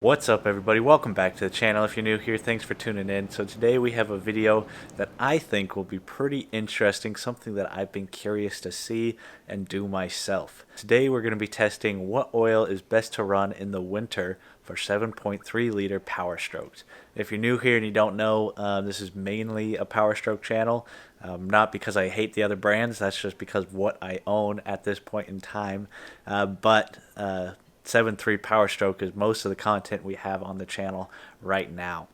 What's up everybody, welcome back to the channel. If you're new here, thanks for tuning in. So today we have a video that I think will be pretty interesting, something that I've been curious to see and do myself. Today we're going to be testing what oil is best to run in the winter for 7.3 liter Powerstrokes. If you're new here and you don't know, this is mainly a Powerstroke channel. Not because I hate the other brands, that's just because of what I own at this point in time. 7.3 Powerstroke is most of the content we have on the channel right now.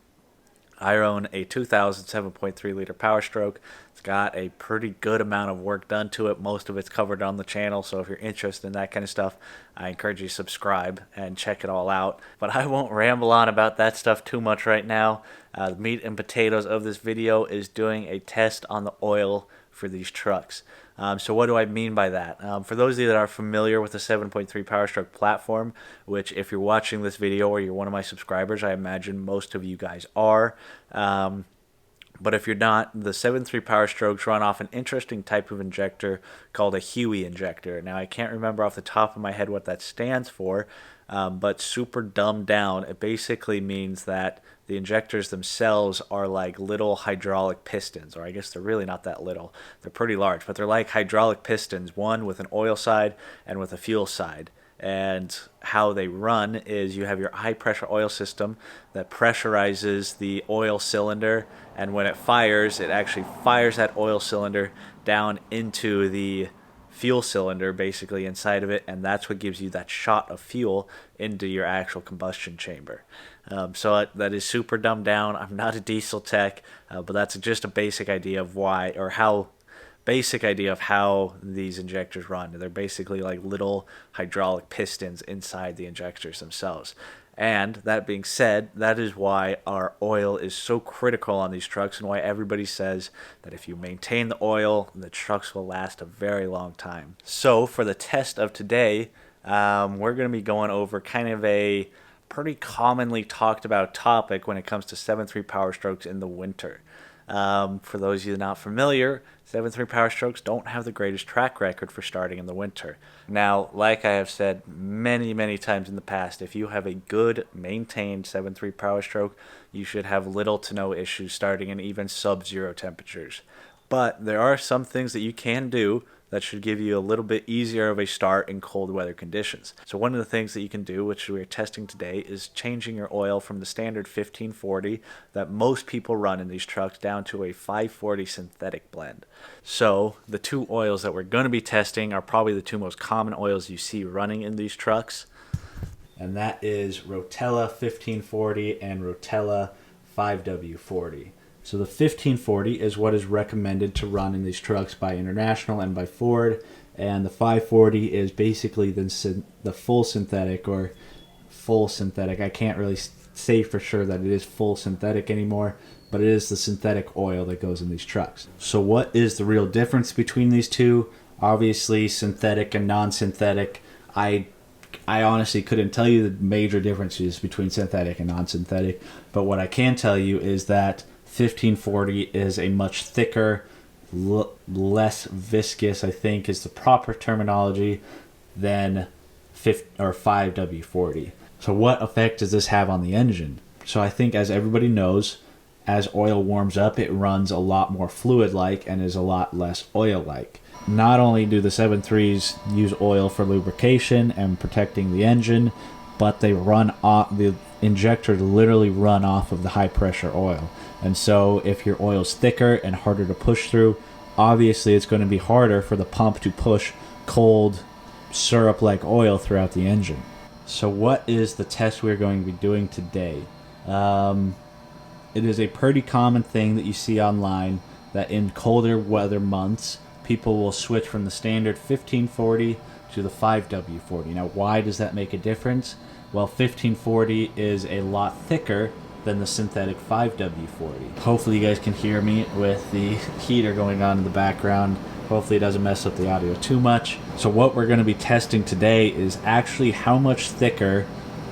I own a 2000 7.3 liter Powerstroke. It's got a pretty good amount of work done to it. Most of it's covered on the channel, so if you're interested in that kind of stuff, I encourage you to subscribe and check it all out. But I won't ramble on about that stuff too much right now. The meat and potatoes of this video is doing a test on the oil for these trucks. So what do I mean by that? For those of you that are familiar with the 7.3 Powerstroke platform, which if you're watching this video or you're one of my subscribers, I imagine most of you guys are. But if you're not, the 7.3 Powerstrokes run off an interesting type of injector called a Huey injector. Now I can't remember off the top of my head what that stands for, but super dumbed down, it basically means that the injectors themselves are like little hydraulic pistons, or I guess they're really not that little. They're pretty large, but they're like hydraulic pistons, one with an oil side and with a fuel side. And how they run is you have your high pressure oil system that pressurizes the oil cylinder, and when it fires, it actually fires that oil cylinder down into the fuel cylinder basically inside of it, and that's what gives you that shot of fuel into your actual combustion chamber. So that is super dumbed down. I'm not a diesel tech, but that's just a basic idea of why, or how basic idea of how these injectors run. They're basically like little hydraulic pistons inside the injectors themselves. And that being said, that is why our oil is so critical on these trucks, and why everybody says that if you maintain the oil, the trucks will last a very long time. So for the test of today, we're going to be going over kind of a pretty commonly talked about topic when it comes to 7.3 Powerstrokes in the winter. For those of you not familiar, 7.3 Powerstrokes don't have the greatest track record for starting in the winter. Now, like I have said many times in the past, if you have a good maintained 7.3 Powerstroke, you should have little to no issues starting in even sub-zero temperatures. But there are some things that you can do that should give you a little bit easier of a start in cold weather conditions. So one of the things that you can do, which we're testing today, is changing your oil from the standard 1540 that most people run in these trucks down to a 540 synthetic blend. So the two oils that we're going to be testing are probably the two most common oils you see running in these trucks, and that is Rotella 1540 and Rotella 5W-40. So the 1540 is what is recommended to run in these trucks by International and by Ford, and the 540 is basically the full synthetic, or full synthetic. I can't really say for sure that it is full synthetic anymore, but it is the synthetic oil that goes in these trucks. So what is the real difference between these two? Obviously synthetic and non-synthetic. I honestly couldn't tell you the major differences between synthetic and non-synthetic, but what I can tell you is that 1540 is a much thicker, less viscous, I think is the proper terminology, than 5W-40. So what effect does this have on the engine? So I think, as everybody knows, as oil warms up, it runs a lot more fluid-like and is a lot less oil-like. Not only do the 7.3s use oil for lubrication and protecting the engine, but they run off, the injectors literally run off of the high pressure oil. And so if your oil is thicker and harder to push through, obviously it's going to be harder for the pump to push cold syrup like oil throughout the engine. So what is the test we're going to be doing today? It is a pretty common thing that you see online that in colder weather months, people will switch from the standard 1540 to the 5W-40. Now, why does that make a difference? Well, 1540 is a lot thicker than the synthetic 5W-40. Hopefully you guys can hear me with the heater going on in the background. Hopefully it doesn't mess up the audio too much. So what we're going to be testing today is actually how much thicker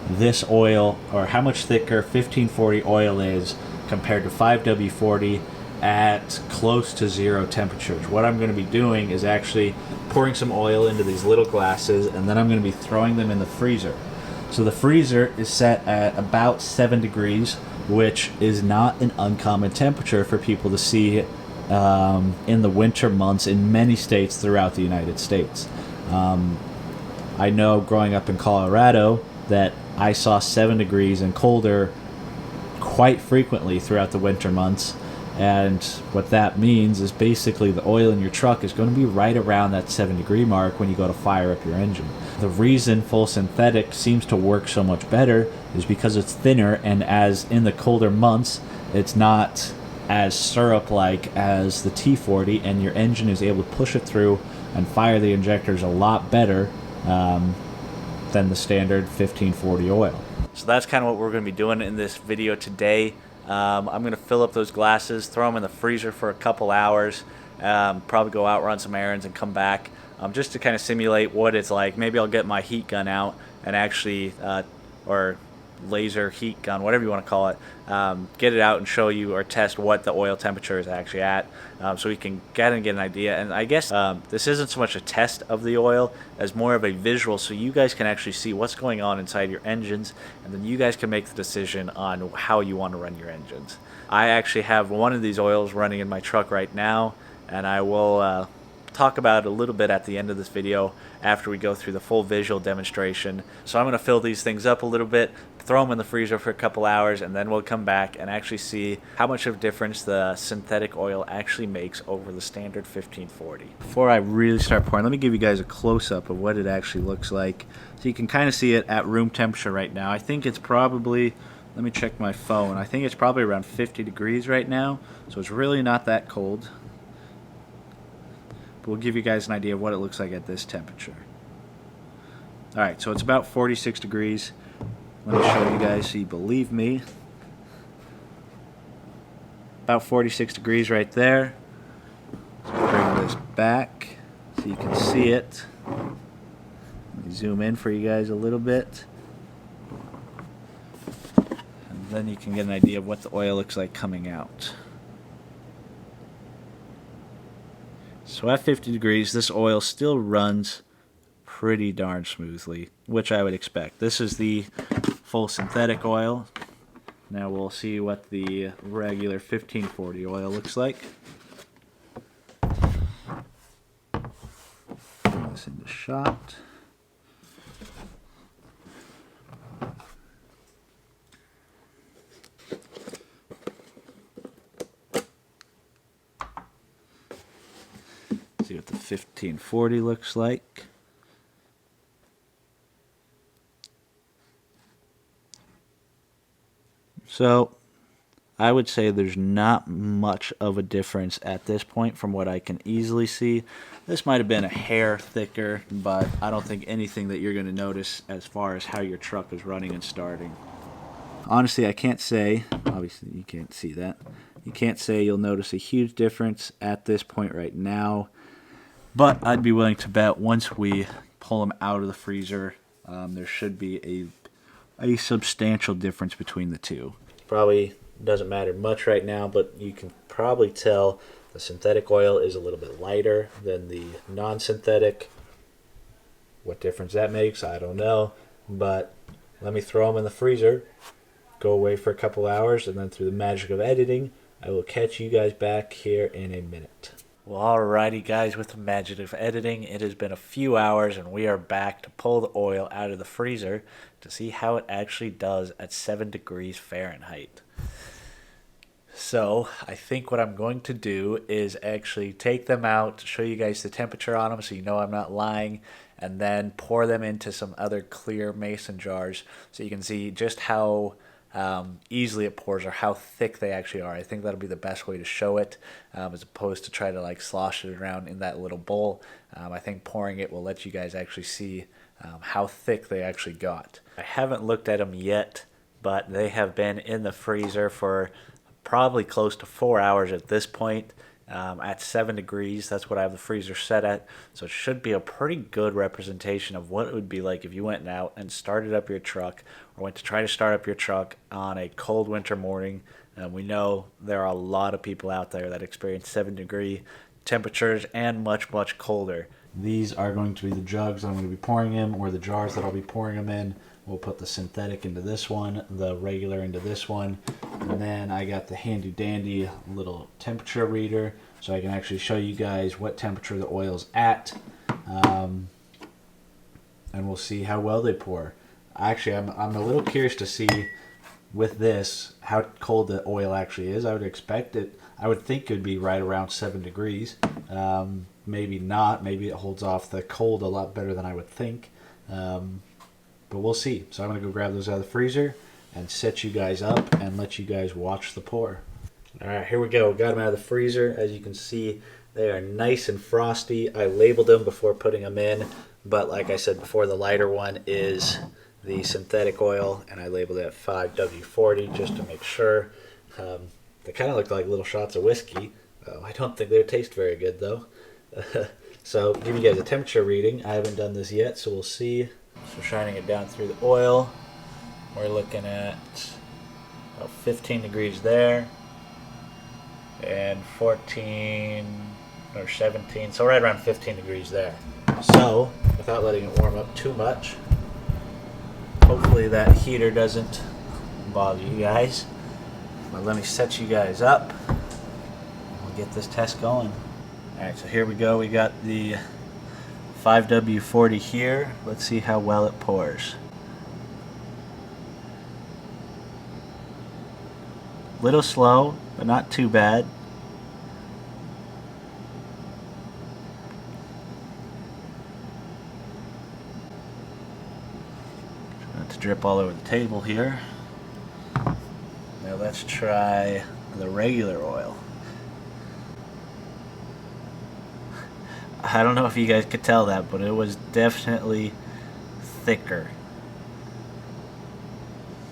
this oil, or how much thicker 1540 oil is compared to 5W-40 at close to zero temperatures. What I'm going to be doing is actually pouring some oil into these little glasses, and then I'm going to be throwing them in the freezer. So the freezer is set at about 7 degrees, which is not an uncommon temperature for people to see in the winter months in many states throughout the United States. I know growing up in Colorado that I saw 7 degrees and colder quite frequently throughout the winter months. And what that means is basically the oil in your truck is going to be right around that 7 degree mark when you go to fire up your engine. The reason full synthetic seems to work so much better is because it's thinner, and as in the colder months, it's not as syrup-like as the T40, and your engine is able to push it through and fire the injectors a lot better than the standard 1540 oil. So that's kind of what we're going to be doing in this video today. I'm going to fill up those glasses, throw them in the freezer for a couple hours, probably go out, run some errands, and come back just to kind of simulate what it's like. Maybe I'll get my heat gun out and actually, or laser heat gun, whatever you want to call it, get it out and show you or test what the oil temperature is actually at, so we can get an idea. And I guess this isn't so much a test of the oil as more of a visual, so you guys can actually see what's going on inside your engines, and then you guys can make the decision on how you want to run your engines. I actually have one of these oils running in my truck right now, and I will talk about it a little bit at the end of this video after we go through the full visual demonstration. So I'm going to fill these things up a little bit, throw them in the freezer for a couple hours, and then we'll come back and actually see how much of a difference the synthetic oil actually makes over the standard 1540. Before I really start pouring, let me give you guys a close-up of what it actually looks like. So you can kind of see it at room temperature right now. I think it's probably, let me check my phone, I think it's probably around 50 degrees right now, so it's really not that cold. But we'll give you guys an idea of what it looks like at this temperature. Alright, so it's about 46 degrees. Let me show you guys so you believe me. About 46 degrees right there. So bring this back so you can see it. Let me zoom in for you guys a little bit. And then you can get an idea of what the oil looks like coming out. So at 50 degrees, this oil still runs pretty darn smoothly, which I would expect. This is the full synthetic oil. Now we'll see what the regular 1540 oil looks like. Put this into shot. See what the 1540 looks like. So I would say there's not much of a difference at this point from what I can easily see. This might have been a hair thicker, but I don't think anything that you're going to notice as far as how your truck is running and starting. Honestly, I can't say, obviously you can't see that, you can't say you'll notice a huge difference at this point right now. But I'd be willing to bet once we pull them out of the freezer, there should be a substantial difference between the two. Probably doesn't matter much right now, but you can probably tell the synthetic oil is a little bit lighter than the non-synthetic. What difference that makes, I don't know. But let me throw them in the freezer, go away for a couple hours, and then through the magic of editing, I will catch you guys back here in a minute. Well, alrighty guys, with the magic of editing, it has been a few hours and we are back to pull the oil out of the freezer to see how it actually does at 7 degrees Fahrenheit. So, I think what I'm going to do is actually take them out, show you guys the temperature on them so you know I'm not lying, and then pour them into some other clear mason jars so you can see just how easily it pours or how thick they actually are. I think that'll be the best way to show it, as opposed to try to like slosh it around in that little bowl. I think pouring it will let you guys actually see how thick they actually got. I haven't looked at them yet, but they have been in the freezer for probably close to 4 hours at this point. At 7 degrees, that's what I have the freezer set at, so it should be a pretty good representation of what it would be like if you went out and started up your truck, or went to try to start up your truck on a cold winter morning. We know there are a lot of people out there that experience 7-degree temperatures and much, much colder. These are going to be the jugs I'm going to be pouring in, or the jars that I'll be pouring them in. We'll put the synthetic into this one, the regular into this one, and then I got the handy dandy little temperature reader so I can actually show you guys what temperature the oil's at, and we'll see how well they pour. Actually, I'm a little curious to see with this how cold the oil actually is. I would expect it, I would think it would be right around 7 degrees. Maybe not, maybe it holds off the cold a lot better than I would think. But we'll see. So I'm going to go grab those out of the freezer and set you guys up and let you guys watch the pour. Alright, here we go. Got them out of the freezer. As you can see, they are nice and frosty. I labeled them before putting them in, but like I said before, the lighter one is the synthetic oil, and I labeled it 5W-40 just to make sure. They kind of look like little shots of whiskey. I don't think they taste very good though. So give you guys a temperature reading. I haven't done this yet, so we'll see. So shining it down through the oil, we're looking at about 15 degrees there, and 14 or 17, so right around 15 degrees there. So without letting it warm up too much, hopefully that heater doesn't bother you guys, but let me set you guys up. We'll get this test going. Alright, so here we go. We got the 5W-40 here. Let's see how well it pours. Little slow, but not too bad. Try not to drip all over the table here. Now let's try the regular oil. I don't know if you guys could tell that, but it was definitely thicker.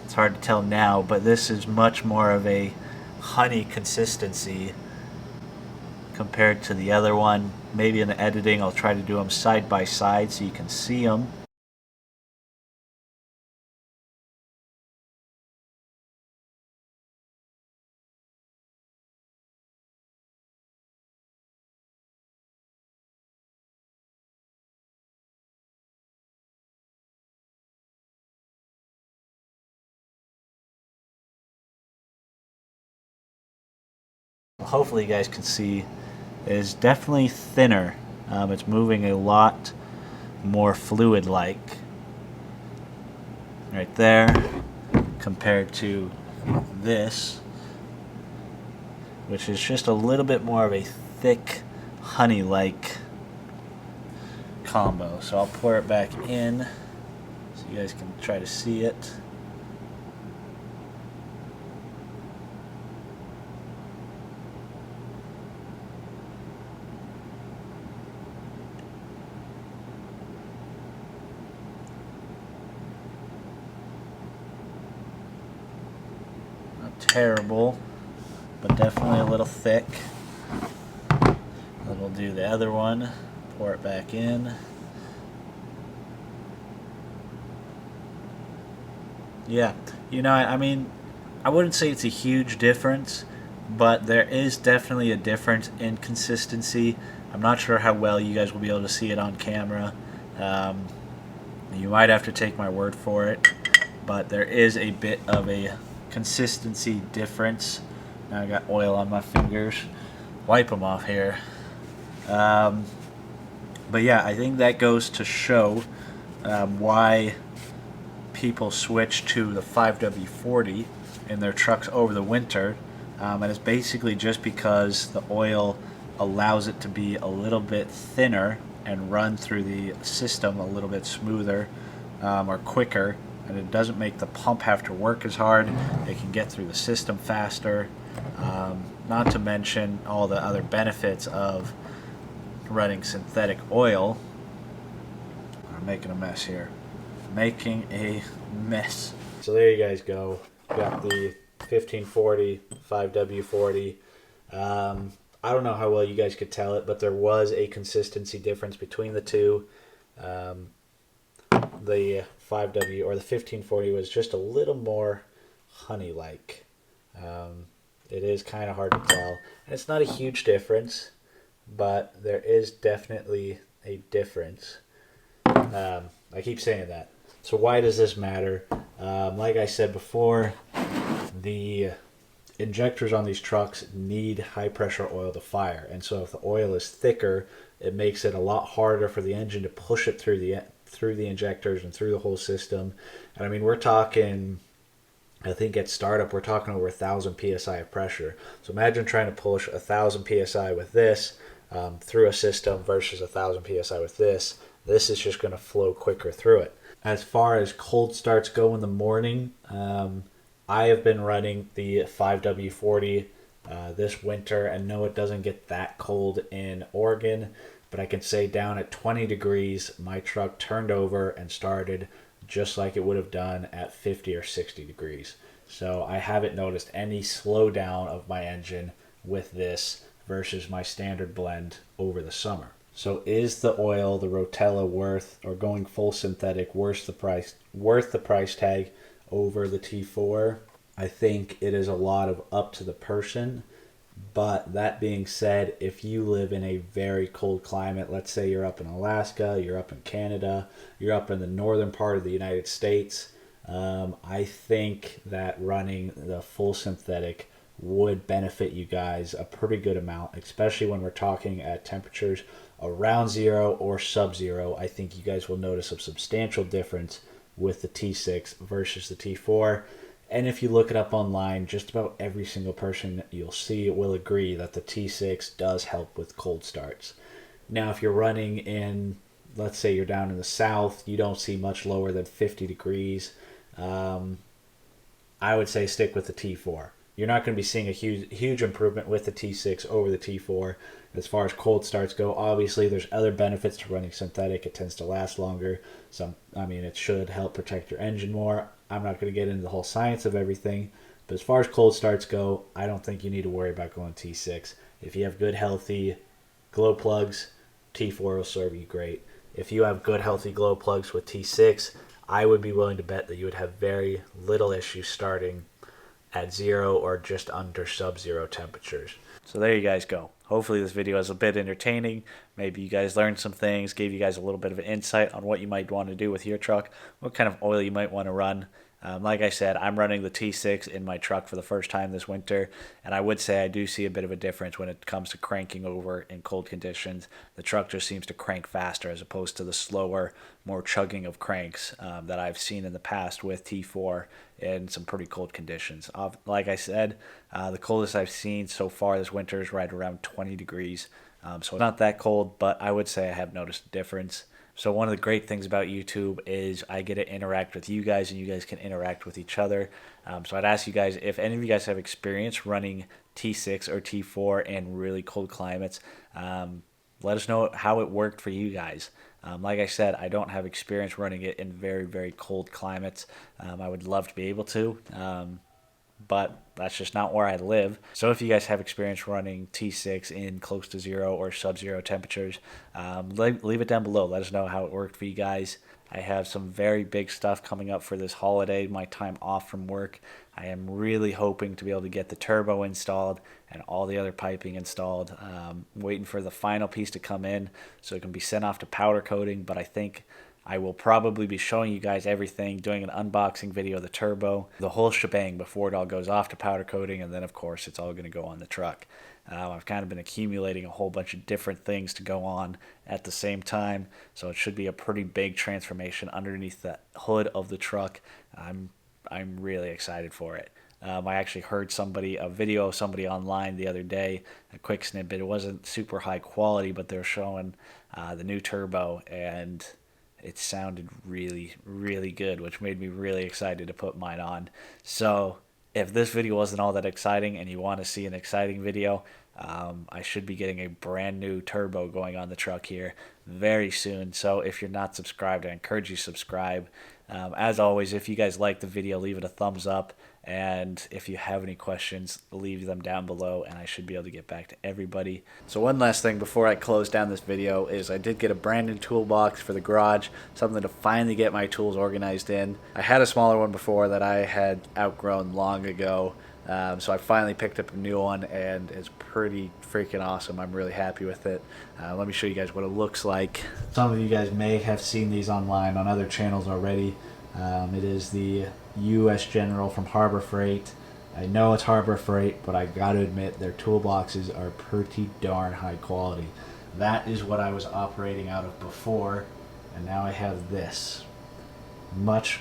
It's hard to tell now, but this is much more of a honey consistency compared to the other one. Maybe in the editing I'll try to do them side by side so you can see them. Hopefully you guys can see it is definitely thinner. It's moving a lot more fluid-like right there compared to this, which is just a little bit more of a thick honey-like combo. So I'll pour it back in so you guys can try to see it. Terrible, but definitely a little thick. Then we'll do the other one, pour it back in. Yeah, you know, I mean, I wouldn't say it's a huge difference, but there is definitely a difference in consistency. I'm not sure how well you guys will be able to see it on camera. You might have to take my word for it, but there is a bit of a consistency difference. Now I got oil on my fingers. Wipe them off here. But yeah, I think that goes to show why people switch to the 5W-40 in their trucks over the winter. And it's basically just because the oil allows it to be a little bit thinner and run through the system a little bit smoother or quicker. And it doesn't make the pump have to work as hard. It can get through the system faster. Not to mention all the other benefits of running synthetic oil. I'm making a mess here. Making a mess. So there you guys go. Got the 1540, 5W-40. I don't know how well you guys could tell it, but there was a consistency difference between the two. The 5W or the 1540 was just a little more honey-like. It is kind of hard to tell. And it's not a huge difference, but there is definitely a difference. I keep saying that. So why does this matter? Like I said before, the injectors on these trucks need high pressure oil to fire, and so if the oil is thicker, it makes it a lot harder for the engine to push it through the injectors and through the whole system. And I mean, we're talking, I think at startup we're talking over 1,000 psi of pressure. So imagine trying to push 1,000 psi with this through a system versus 1,000 psi with this. This is just going to flow quicker through it. As far as cold starts go in the morning, I have been running the 5W-40 this winter, and no, it doesn't get that cold in Oregon, but I can say down at 20 degrees, my truck turned over and started just like it would have done at 50 or 60 degrees. So I haven't noticed any slowdown of my engine with this versus my standard blend over the summer. So is the oil, the Rotella, worth, or going full synthetic, worth the price tag over the T4? I think it is a lot of up to the person. But that being said, if you live in a very cold climate, let's say you're up in Alaska, you're up in Canada, you're up in the northern part of the United States, I think that running the full synthetic would benefit you guys a pretty good amount, especially when we're talking at temperatures around zero or sub-zero. I think you guys will notice a substantial difference with the T6 versus the T4. And if you look it up online, just about every single person you'll see will agree that the T6 does help with cold starts. Now, if you're running in, let's say you're down in the south, you don't see much lower than 50 degrees. I would say stick with the T4. You're not going to be seeing a huge improvement with the T6 over the T4 as far as cold starts go. Obviously, there's other benefits to running synthetic. It tends to last longer. It should help protect your engine more. I'm not going to get into the whole science of everything, but as far as cold starts go, I don't think you need to worry about going T6. If you have good, healthy glow plugs, T4 will serve you great. If you have good, healthy glow plugs with T6, I would be willing to bet that you would have very little issues starting at zero or just under sub-zero temperatures. So there you guys go. Hopefully this video is a bit entertaining. Maybe you guys learned some things, gave you guys a little bit of an insight on what you might want to do with your truck, what kind of oil you might want to run. Like I said, I'm running the T6 in my truck for the first time this winter, and I would say I do see a bit of a difference when it comes to cranking over in cold conditions. The truck just seems to crank faster as opposed to the slower, more chugging of cranks that I've seen in the past with T4 in some pretty cold conditions. Like I said, the coldest I've seen so far this winter is right around 20 degrees. So it's not that cold, but I would say I have noticed a difference. So one of the great things about YouTube is I get to interact with you guys and you guys can interact with each other. So I'd ask you guys, if any of you guys have experience running T6 or T4 in really cold climates, let us know how it worked for you guys. Like I said, I don't have experience running it in very, very cold climates. I would love to be able to. But that's just not where I live. So if you guys have experience running T6 in close to zero or sub-zero temperatures, leave it down below. Let us know how it worked for you guys. I have some very big stuff coming up for this holiday, my time off from work. I am really hoping to be able to get the turbo installed and all the other piping installed. Waiting for the final piece to come in so it can be sent off to powder coating, but I think I will probably be showing you guys everything, doing an unboxing video of the turbo, the whole shebang before it all goes off to powder coating, and then of course it's all going to go on the truck. I've kind of been accumulating a whole bunch of different things to go on at the same time, so it should be a pretty big transformation underneath the hood of the truck. I'm really excited for it. I actually heard a video of somebody online the other day, a quick snippet. It wasn't super high quality, but they were showing the new turbo, and it sounded really, really good, which made me really excited to put mine on. So if this video wasn't all that exciting and you want to see an exciting video, I should be getting a brand new turbo going on the truck here very soon. So if you're not subscribed, I encourage you to subscribe. As always, if you guys like the video, leave it a thumbs up. And if you have any questions, leave them down below and I should be able to get back to everybody. So one last thing before I close down this video is I did get a brand new toolbox for the garage, something to finally get my tools organized in. I had a smaller one before that I had outgrown long ago. So I finally picked up a new one and it's pretty freaking awesome. I'm really happy with it. Let me show you guys what it looks like. Some of you guys may have seen these online on other channels already, It is the U.S. General from Harbor Freight. I know it's Harbor Freight, but I got to admit their toolboxes are pretty darn high quality. That is what I was operating out of before, and now I have this. Much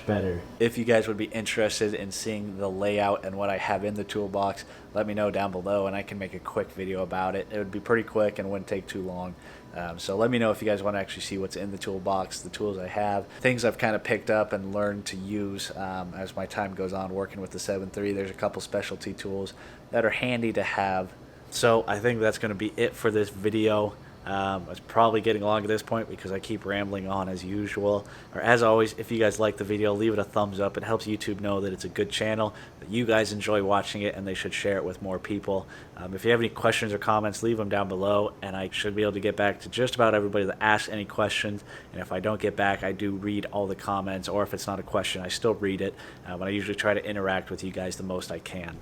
better. If you guys would be interested in seeing the layout and what I have in the toolbox, let me know down below and I can make a quick video about it. It would be pretty quick and wouldn't take too long. So let me know if you guys want to actually see what's in the toolbox, the tools I have, things I've kind of picked up and learned to use as my time goes on working with the 7.3. There's a couple specialty tools that are handy to have. So I think that's going to be it for this video. It's probably getting long at this point because I keep rambling on as usual. Or as always, if you guys like the video, leave it a thumbs up. It helps YouTube know that it's a good channel, that you guys enjoy watching it, and they should share it with more people. If you have any questions or comments, leave them down below, and I should be able to get back to just about everybody that asks any questions. And if I don't get back, I do read all the comments, or if it's not a question, I still read it. But I usually try to interact with you guys the most I can.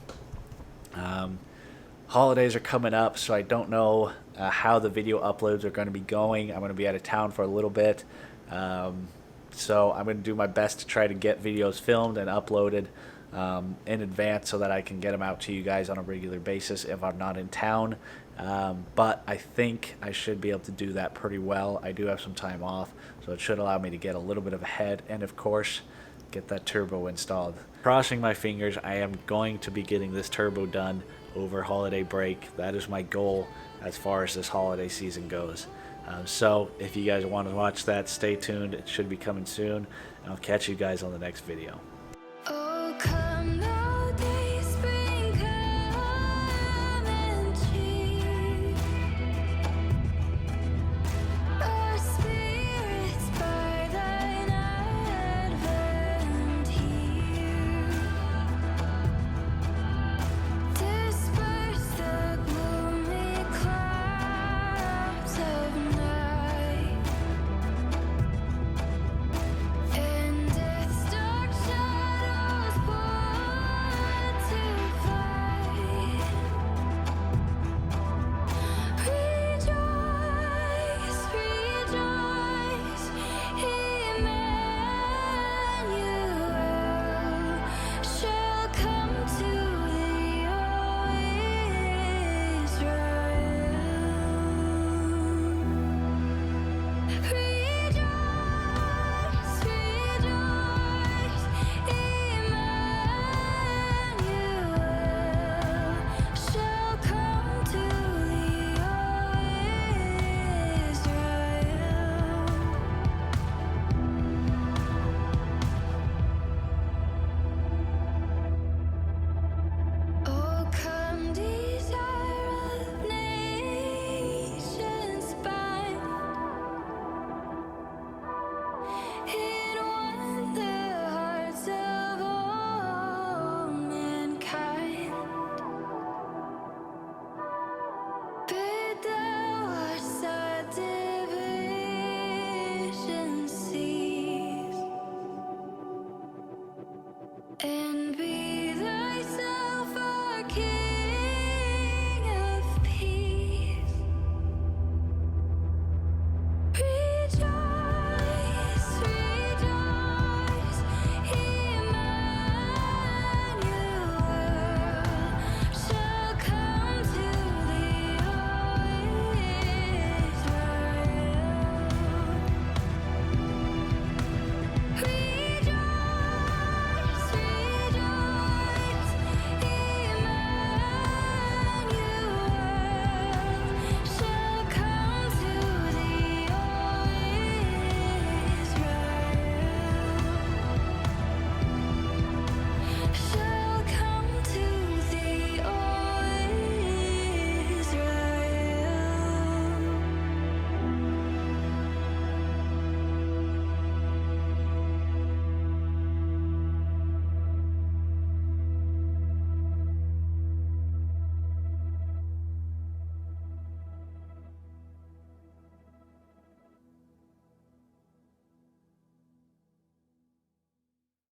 Holidays are coming up, so I don't know how the video uploads are going to be going. I'm going to be out of town for a little bit, so I'm going to do my best to try to get videos filmed and uploaded in advance so that I can get them out to you guys on a regular basis if I'm not in town. But I think I should be able to do that pretty well. I do have some time off, so it should allow me to get a little bit of ahead and, of course, get that turbo installed. Crossing my fingers, I am going to be getting this turbo done over holiday break. That is my goal as far as this holiday season goes. So if you guys want to watch that, stay tuned. It should be coming soon. And I'll catch you guys on the next video.